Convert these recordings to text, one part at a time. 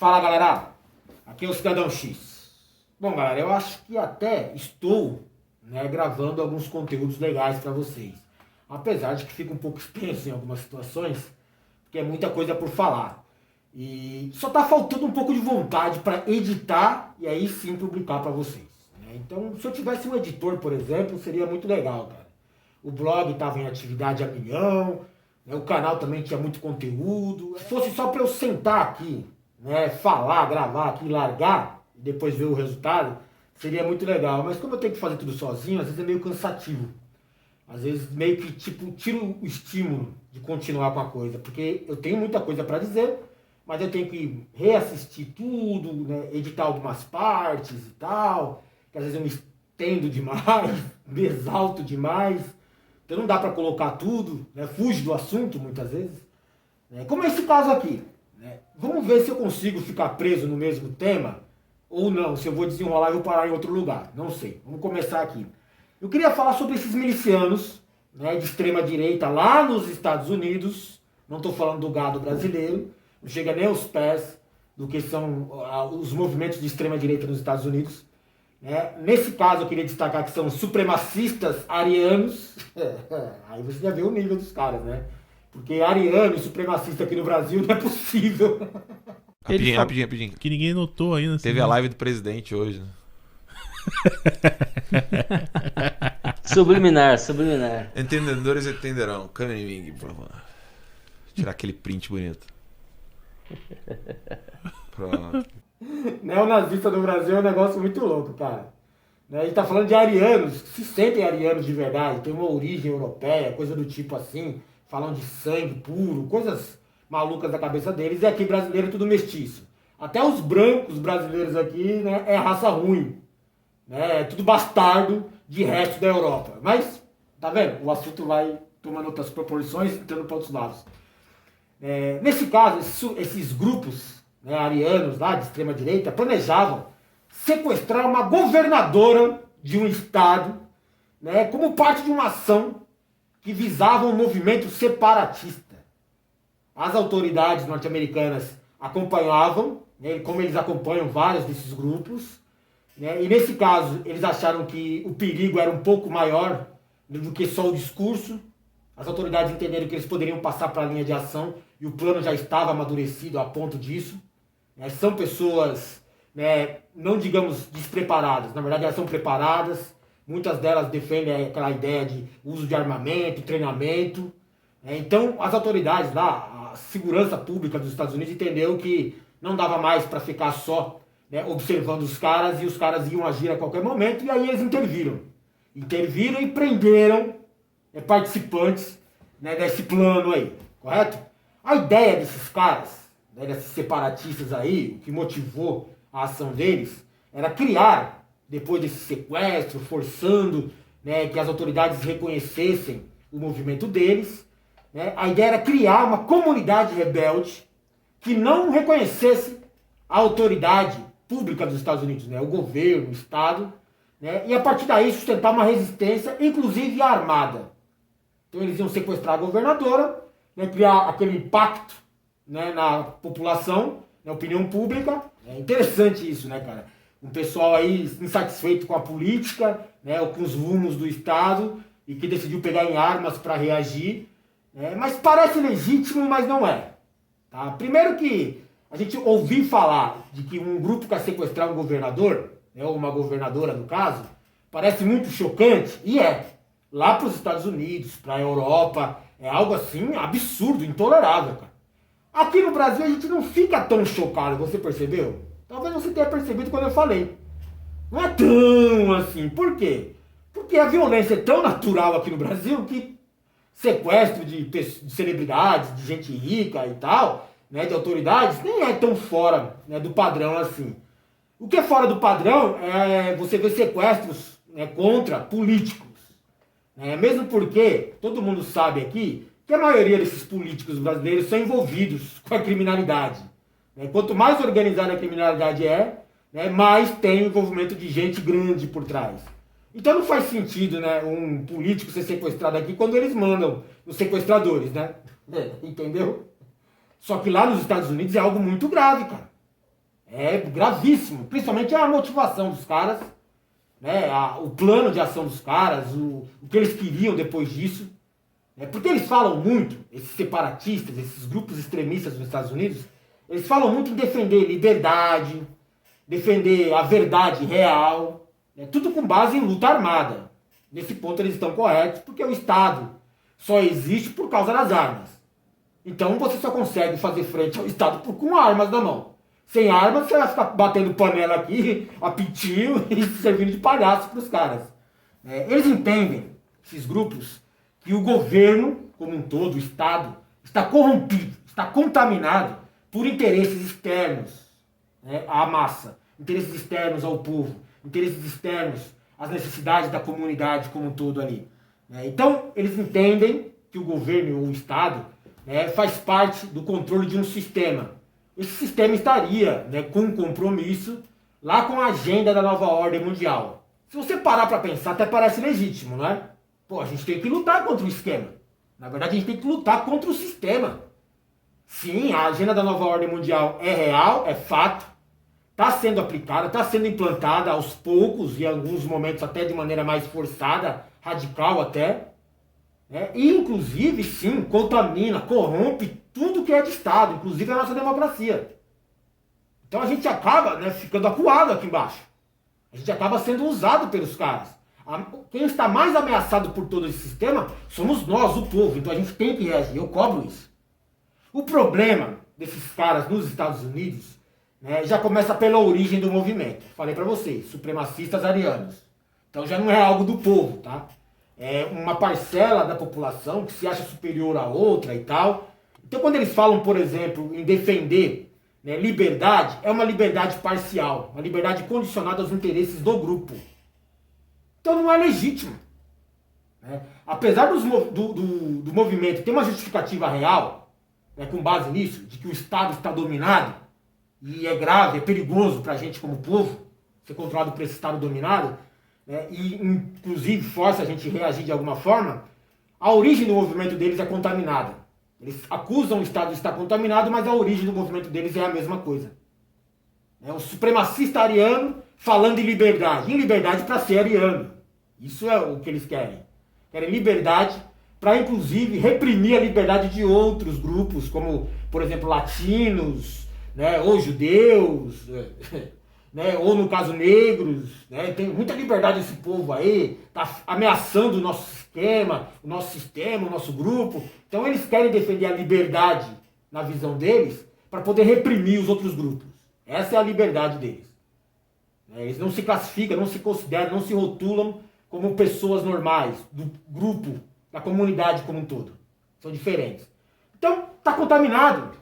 Fala galera, aqui é o Cidadão X. Bom galera, eu acho que até estou gravando alguns conteúdos legais para vocês. Apesar de que fica um pouco extenso em algumas situações, porque é muita coisa por falar. E só tá faltando um pouco de vontade para editar e aí sim publicar para vocês. Então, se eu tivesse um editor, por exemplo, seria muito legal, cara. O blog estava em atividade a milhão, o canal também tinha muito conteúdo. Se fosse só para eu sentar aqui, falar, gravar aqui, largar e depois ver o resultado, seria muito legal. Mas como eu tenho que fazer tudo sozinho, às vezes é meio cansativo. Às vezes meio que tiro o estímulo de continuar com a coisa, porque eu tenho muita coisa para dizer, mas eu tenho que reassistir tudo, editar algumas partes e tal, que às vezes eu me estendo demais, me exalto demais, então não dá para colocar tudo, fuge do assunto muitas vezes. Como é esse caso aqui. Vamos ver se eu consigo ficar preso no mesmo tema ou não, se eu vou desenrolar e vou parar em outro lugar, não sei. Vamos começar aqui. Eu queria falar sobre esses milicianos de extrema direita lá nos Estados Unidos, não estou falando do gado brasileiro, não chega nem aos pés do que são os movimentos de extrema direita nos Estados Unidos. Nesse caso eu queria destacar que são supremacistas arianos, aí você já vê o nível dos caras, porque ariano e supremacista aqui no Brasil não é possível. Rapidinho. Que ninguém notou ainda. Teve a live do presidente hoje, né? Subliminar. Entendedores entenderão. Câmera em mim, por favor. Tirar aquele print bonito. Pronto. Neonazista no Brasil é um negócio muito louco, cara. A gente tá falando de arianos, que se sentem arianos de verdade, tem uma origem europeia, coisa do tipo assim, falam de sangue puro, coisas malucas da cabeça deles, e aqui brasileiro é tudo mestiço. Até os brancos brasileiros aqui, é raça ruim. É tudo bastardo de resto da Europa. Mas, tá vendo? O assunto vai tomando outras proporções, entrando para outros lados. Nesse caso, esses grupos arianos lá de extrema direita planejavam sequestrar uma governadora de um estado, como parte de uma ação que visava um movimento separatista. As autoridades norte-americanas acompanhavam, como eles acompanham vários desses grupos, e nesse caso eles acharam que o perigo era um pouco maior do que só o discurso. As autoridades entenderam que eles poderiam passar para a linha de ação e o plano já estava amadurecido a ponto disso. São pessoas, não digamos despreparadas, na verdade elas são preparadas, muitas delas defendem aquela ideia de uso de armamento, treinamento. Então as autoridades lá, a segurança pública dos Estados Unidos entendeu que não dava mais para ficar só observando os caras e os caras iam agir a qualquer momento, e aí eles interviram e prenderam participantes desse plano aí, correto? A ideia desses caras, desses separatistas aí, o que motivou a ação deles, era criar, depois desse sequestro, forçando que as autoridades reconhecessem o movimento deles, a ideia era criar uma comunidade rebelde que não reconhecesse a autoridade pública dos Estados Unidos, o governo, o Estado, e a partir daí sustentar uma resistência, inclusive armada. Então eles iam sequestrar a governadora, criar aquele impacto na população, na opinião pública. É interessante isso, cara? Um pessoal aí insatisfeito com a política, ou com os rumos do Estado, e que decidiu pegar em armas para reagir. Mas parece legítimo, mas não é. Tá? Primeiro que a gente ouvir falar de que um grupo quer sequestrar um governador, ou uma governadora no caso, parece muito chocante, e é. Lá para os Estados Unidos, para a Europa, é algo assim absurdo, intolerável, cara. Aqui no Brasil a gente não fica tão chocado, você percebeu? Talvez você tenha percebido quando eu falei. Não é tão assim. Por quê? Porque a violência é tão natural aqui no Brasil que sequestro de celebridades, de gente rica e tal, de autoridades, nem é tão fora do padrão assim. O que é fora do padrão é você ver sequestros contra políticos. Mesmo porque todo mundo sabe aqui que a maioria desses políticos brasileiros são envolvidos com a criminalidade. Quanto mais organizada a criminalidade mais tem envolvimento de gente grande por trás. Então não faz sentido um político ser sequestrado aqui quando eles mandam os sequestradores, entendeu? Só que lá nos Estados Unidos é algo muito grave, cara. É gravíssimo, principalmente a motivação dos caras, né? O plano de ação dos caras, o que eles queriam depois disso. Porque eles falam muito, esses separatistas, esses grupos extremistas nos Estados Unidos, eles falam muito em defender liberdade, defender a verdade real, tudo com base em luta armada. Nesse ponto eles estão corretos, porque o Estado só existe por causa das armas. Então você só consegue fazer frente ao Estado com armas na mão. Sem armas você vai ficar batendo panela aqui, a pitinho e servindo de palhaço para os caras. Eles entendem, esses grupos, que o governo, como um todo, o Estado, está corrompido, está contaminado por interesses externos à massa, interesses externos ao povo, interesses externos às necessidades da comunidade como um todo ali. Então, eles entendem que o governo ou o Estado faz parte do controle de um sistema. Esse sistema estaria com um compromisso lá com a agenda da nova ordem mundial. Se você parar para pensar, até parece legítimo, não é? Pô, a gente tem que lutar contra o esquema. Na verdade, a gente tem que lutar contra o sistema. Sim, a agenda da nova ordem mundial é real, é fato. Está sendo aplicada, está sendo implantada aos poucos, e em alguns momentos até de maneira mais forçada, radical até. E, inclusive, sim, contamina, corrompe tudo que é de Estado, inclusive a nossa democracia. Então a gente acaba ficando acuado aqui embaixo. A gente acaba sendo usado pelos caras. Quem está mais ameaçado por todo esse sistema somos nós, o povo. Então a gente tem que reagir, eu cobro isso. O problema desses caras nos Estados Unidos já começa pela origem do movimento. Falei para vocês, supremacistas arianos. Então já não é algo do povo, tá? É uma parcela da população que se acha superior a outra e tal. Então quando eles falam, por exemplo, em defender liberdade, é uma liberdade parcial, uma liberdade condicionada aos interesses do grupo. Então não é legítimo. Apesar do movimento ter uma justificativa real, com base nisso, de que o Estado está dominado, e é grave, é perigoso para a gente como povo ser controlado por esse Estado dominado, e inclusive força a gente a reagir de alguma forma, a origem do movimento deles é contaminada. Eles acusam o Estado de estar contaminado, mas a origem do movimento deles é a mesma coisa. O supremacista ariano falando em liberdade para ser ariano. Isso é o que eles querem. Querem liberdade para, inclusive, reprimir a liberdade de outros grupos, como, por exemplo, latinos, ou judeus, ou, no caso, negros. Tem muita liberdade esse povo aí, está ameaçando o nosso sistema, o nosso grupo. Então, eles querem defender a liberdade, na visão deles, para poder reprimir os outros grupos. Essa é a liberdade deles. Eles não se classificam, não se consideram, não se rotulam como pessoas normais, do grupo, da comunidade como um todo. São diferentes. Então, está contaminado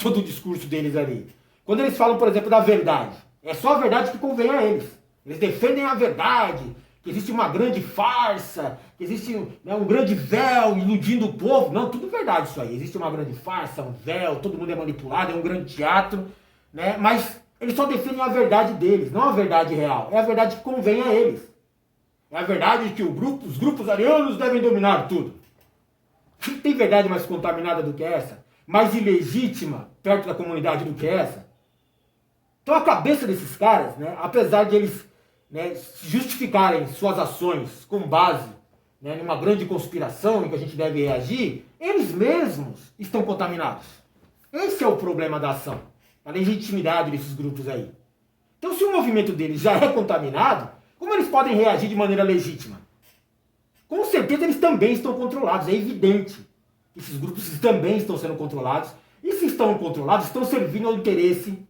todo o discurso deles ali. Quando eles falam, por exemplo, da verdade, é só a verdade que convém a eles. Eles defendem a verdade, que existe uma grande farsa, que existe um grande véu iludindo o povo. Não, tudo verdade isso aí. Existe uma grande farsa, um véu, todo mundo é manipulado, é um grande teatro. Mas eles só defendem a verdade deles, não a verdade real. É a verdade que convém a eles. É a verdade que os grupos arianos devem dominar tudo. Tem verdade mais contaminada do que essa? Mais ilegítima perto da comunidade do que essa? Então a cabeça desses caras, apesar de eles justificarem suas ações com base numa grande conspiração em que a gente deve reagir, eles mesmos estão contaminados. Esse é o problema da ação, a legitimidade desses grupos aí. Então se o movimento deles já é contaminado, como eles podem reagir de maneira legítima? Com certeza eles também estão controlados, é evidente. Esses grupos também estão sendo controlados, e se estão controlados, estão servindo ao interesse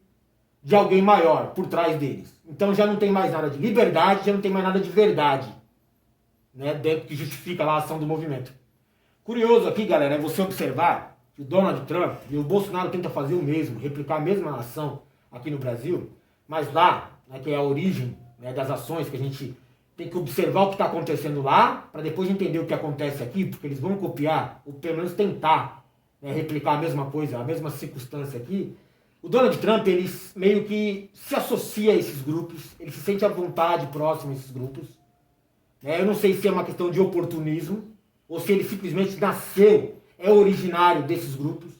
de alguém maior por trás deles. Então já não tem mais nada de liberdade, já não tem mais nada de verdade, que justifica lá a ação do movimento. Curioso aqui, galera, é você observar que o Donald Trump e o Bolsonaro tentam fazer o mesmo, replicar a mesma ação aqui no Brasil, mas lá, que é a origem das ações, que a gente tem que observar o que está acontecendo lá, para depois entender o que acontece aqui, porque eles vão copiar, ou pelo menos tentar replicar a mesma coisa, a mesma circunstância aqui. O Donald Trump, ele meio que se associa a esses grupos, ele se sente à vontade próximo a esses grupos. Eu não sei se é uma questão de oportunismo, ou se ele simplesmente nasceu, é originário desses grupos,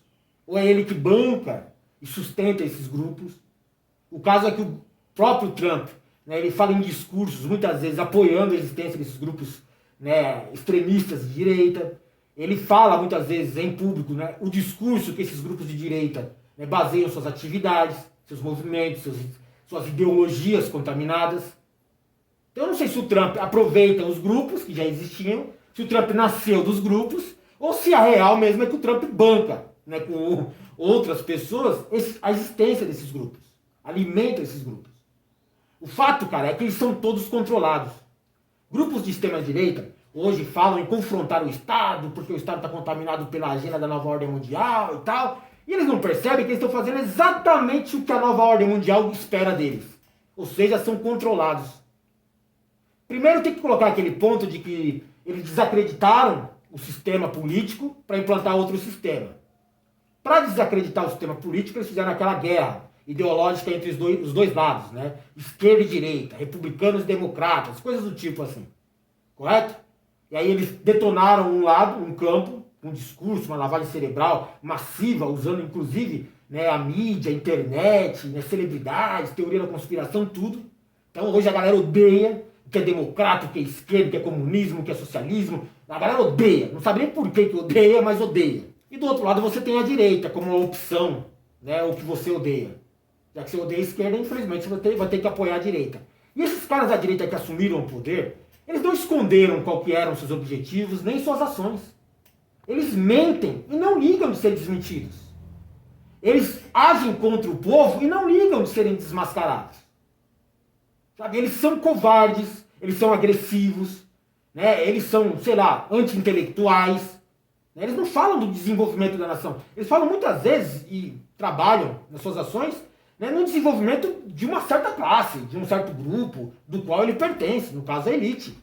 ou é ele que banca e sustenta esses grupos. O caso é que o próprio Trump, né, ele fala em discursos, muitas vezes apoiando a existência desses grupos, né, extremistas de direita. Ele fala muitas vezes em público, né, o discurso que esses grupos de direita, né, baseiam suas atividades, seus movimentos, suas ideologias contaminadas. Então eu não sei se o Trump aproveita os grupos que já existiam, se o Trump nasceu dos grupos, ou se a real mesmo é que o Trump banca, né, com outras pessoas a existência desses grupos, alimenta esses grupos. O fato, cara, é que eles são todos controlados. Grupos de extrema-direita hoje falam em confrontar o Estado, porque o Estado está contaminado pela agenda da nova ordem mundial e tal, e eles não percebem que eles estão fazendo exatamente o que a nova ordem mundial espera deles. Ou seja, são controlados. Primeiro tem que colocar aquele ponto de que eles desacreditaram o sistema político para implantar outro sistema. Para desacreditar o sistema político, eles fizeram aquela guerra ideológica entre os dois lados, né? Esquerda e direita, republicanos e democratas, coisas do tipo assim. Correto? E aí eles detonaram um lado, um campo, um discurso, uma lavagem cerebral massiva, usando inclusive, né, a mídia, a internet, né, celebridades, teoria da conspiração, tudo. Então hoje a galera odeia o que é democrata, o que é esquerda, o que é comunismo, o que é socialismo. A galera odeia, não sabe nem por que odeia, mas odeia. E do outro lado você tem a direita como uma opção, né, o que você odeia. Já que você odeia a esquerda, infelizmente você vai ter que apoiar a direita. E esses caras da direita que assumiram o poder, eles não esconderam qual que eram seus objetivos, nem suas ações. Eles mentem e não ligam de serem desmentidos. Eles agem contra o povo e não ligam de serem desmascarados. Sabe? Eles são covardes, eles são agressivos, né? Eles são, sei lá, anti-intelectuais. Né? Eles não falam do desenvolvimento da nação. Eles falam muitas vezes e trabalham nas suas ações, né, no desenvolvimento de uma certa classe, de um certo grupo, do qual ele pertence, no caso a elite.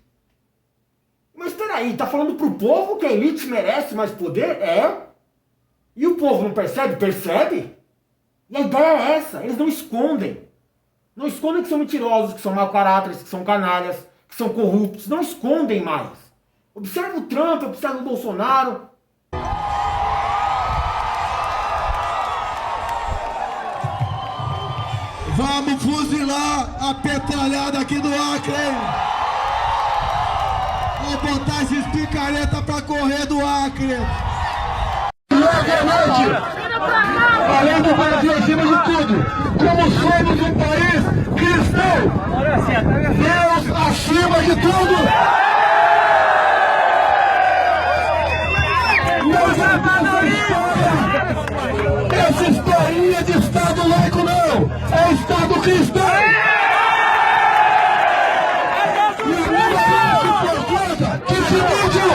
Mas espera aí, tá falando pro povo que a elite merece mais poder? É. E o povo não percebe? Percebe. E a ideia é essa, eles não escondem. Não escondem que são mentirosos, que são mau caráteres, que são canalhas, que são corruptos. Não escondem mais. Observa o Trump, observa o Bolsonaro. Vamos fuzilar a petralhada aqui do Acre, hein? Vamos botar esses picareta pra correr do Acre. Além do Brasil acima de tudo, como somos um país cristão, Deus acima de tudo. Essa historinha de Estado laico não, é Estado cristão! E a minha pergunta, que se vídeo!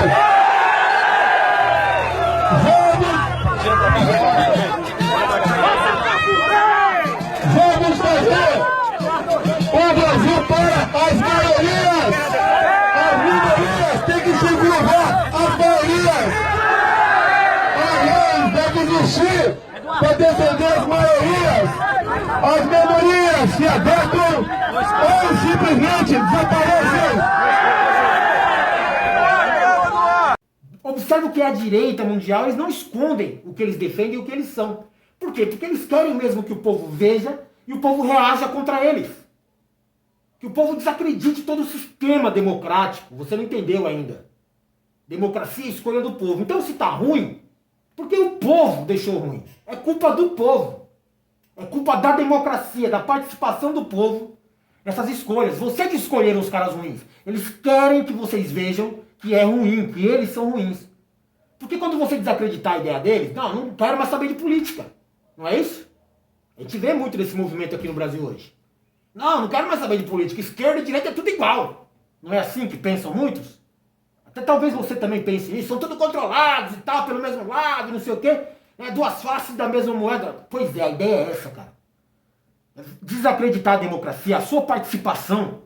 Vamos fazer o Brasil para as maiorias! As minorias têm que se curvar às maiorias! A lei deve existir para defender as maiorias! As minorias se adequam ou simplesmente desaparecem! Observe o que é a direita mundial, eles não escondem o que eles defendem e o que eles são. Por quê? Porque eles querem mesmo que o povo veja e o povo reaja contra eles. Que o povo desacredite todo o sistema democrático. Você não entendeu ainda. Democracia é escolha do povo. Então se tá ruim, porque o povo deixou ruim. É culpa do povo. É culpa da democracia, da participação do povo nessas escolhas. Vocês escolheram os caras ruins. Eles querem que vocês vejam que é ruim, que eles são ruins. Porque quando você desacreditar a ideia deles, não quero mais saber de política. Não é isso? A gente vê muito desse movimento aqui no Brasil hoje. Não quero mais saber de política. Esquerda e direita é tudo igual. Não é assim que pensam muitos? Até talvez você também pense nisso. São todos controlados e tal, pelo mesmo lado, não sei o quê. Duas faces da mesma moeda. Pois é, a ideia é essa, cara. Desacreditar a democracia, a sua participação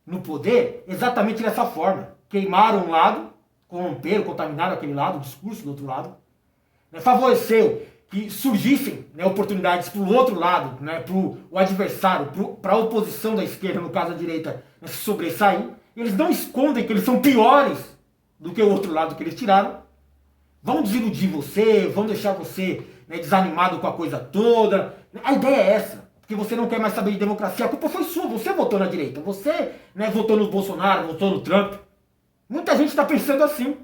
no poder, exatamente dessa forma. Queimaram um lado, corromperam, contaminaram aquele lado, o discurso do outro lado. Favoreceu que surgissem, oportunidades para o outro lado, para o adversário, para a oposição da esquerda, no caso da direita, se sobressair. Eles não escondem que eles são piores do que o outro lado que eles tiraram. Vão desiludir você, vão deixar você desanimado com a coisa toda. A ideia é essa. porque você não quer mais saber de democracia. A culpa foi sua, você votou na direita. Você, né, votou no Bolsonaro, votou no Trump. Muita gente está pensando assim.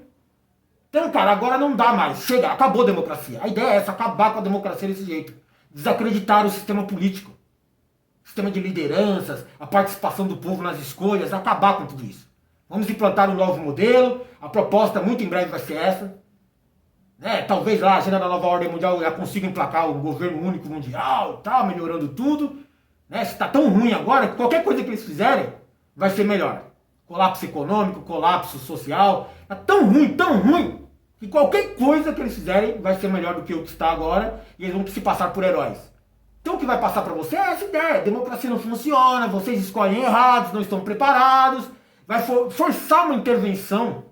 Então, cara, agora não dá mais. Chega, acabou a democracia. A ideia é essa, acabar com a democracia desse jeito. Desacreditar o sistema político. Sistema de lideranças, a participação do povo nas escolhas, acabar com tudo isso. Vamos implantar um novo modelo, a proposta muito em breve vai ser essa. Né? Talvez lá a agenda da nova ordem mundial já consiga emplacar o governo único mundial, tal, melhorando tudo. Né? Se está tão ruim agora, que qualquer coisa que eles fizerem vai ser melhor. Colapso econômico, colapso social, está tão ruim, que qualquer coisa que eles fizerem vai ser melhor do que o que está agora e eles vão se passar por heróis. Então o que vai passar para você é essa ideia, democracia não funciona, vocês escolhem errados, não estão preparados, vai forçar uma intervenção,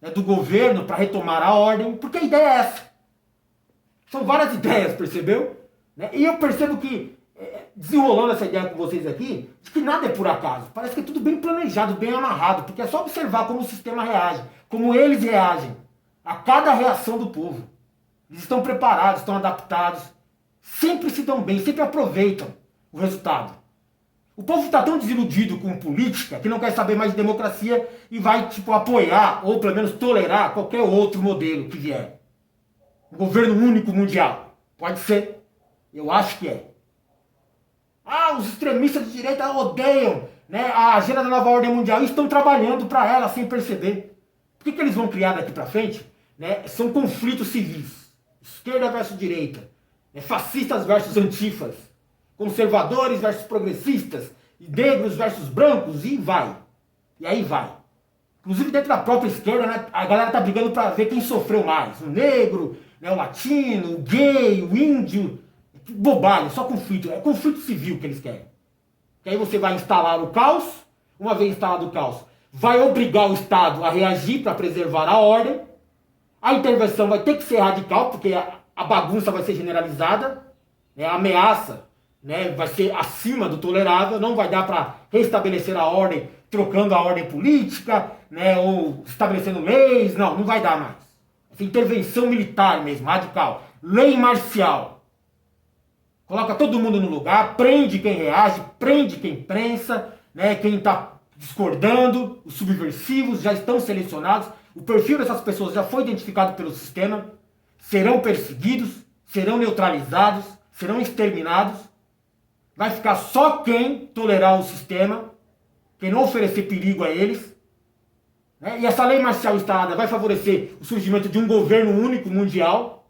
né, do governo para retomar a ordem, porque a ideia é essa. São várias ideias, percebeu? Né? E eu percebo que, desenrolando essa ideia com vocês aqui, de que nada é por acaso. Parece que é tudo bem planejado, bem amarrado, porque é só observar como o sistema reage, como eles reagem a cada reação do povo. Eles estão preparados, estão adaptados, sempre se dão bem, sempre aproveitam o resultado. O povo está tão desiludido com política que não quer saber mais de democracia e vai, apoiar ou pelo menos tolerar qualquer outro modelo que vier. Um governo único mundial. Pode ser. Eu acho que é. Os extremistas de direita odeiam, né, a agenda da nova ordem mundial e estão trabalhando para ela sem perceber. O que eles vão criar daqui para frente? Né, são conflitos civis. Esquerda versus direita. Fascistas versus antifas. Conservadores versus progressistas, negros versus brancos, e vai. E aí vai. Inclusive dentro da própria esquerda, né, a galera tá brigando para ver quem sofreu mais. O negro, né, o latino, o gay, o índio. Bobagem, só conflito. É conflito civil que eles querem. Que aí você vai instalar o caos, uma vez instalado o caos, vai obrigar o Estado a reagir para preservar a ordem. A intervenção vai ter que ser radical, porque a bagunça vai ser generalizada. A ameaça, né, vai ser acima do tolerável, não vai dar para restabelecer a ordem trocando a ordem política, né, ou estabelecendo leis, não vai dar mais. Essa intervenção militar mesmo, radical, lei marcial. Coloca todo mundo no lugar, prende quem reage, prende quem prensa, né, quem está discordando, os subversivos já estão selecionados, o perfil dessas pessoas já foi identificado pelo sistema, serão perseguidos, serão neutralizados, serão exterminados. Vai ficar só quem tolerar o sistema, quem não oferecer perigo a eles. Né? E essa lei marcial instalada vai favorecer o surgimento de um governo único mundial,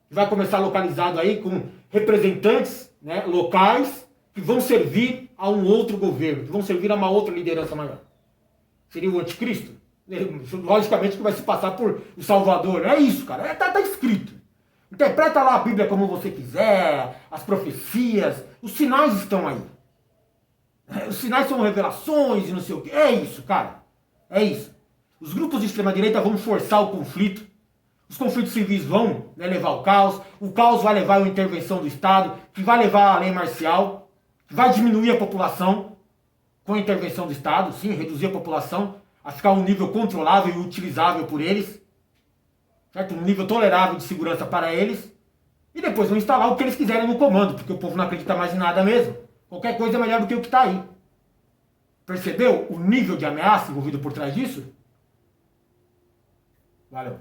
que vai começar localizado aí com representantes, né, locais, que vão servir a um outro governo, que vão servir a uma outra liderança maior. Seria o anticristo? Logicamente que vai se passar por o Salvador. É isso, cara. Tá escrito. Interpreta lá a Bíblia como você quiser, as profecias, os sinais estão aí. Os sinais são revelações e não sei o quê. É isso, cara. É isso. Os grupos de extrema-direita vão forçar o conflito. Os conflitos civis vão, né, levar ao caos. O caos vai levar a intervenção do Estado, que vai levar a lei marcial, que vai diminuir a população com a intervenção do Estado, sim, reduzir a população a ficar um nível controlável e utilizável por eles. Certo? Um nível tolerável de segurança para eles, e depois vão instalar o que eles quiserem no comando, porque o povo não acredita mais em nada mesmo. Qualquer coisa é melhor do que o que está aí. Percebeu o nível de ameaça envolvido por trás disso? Valeu.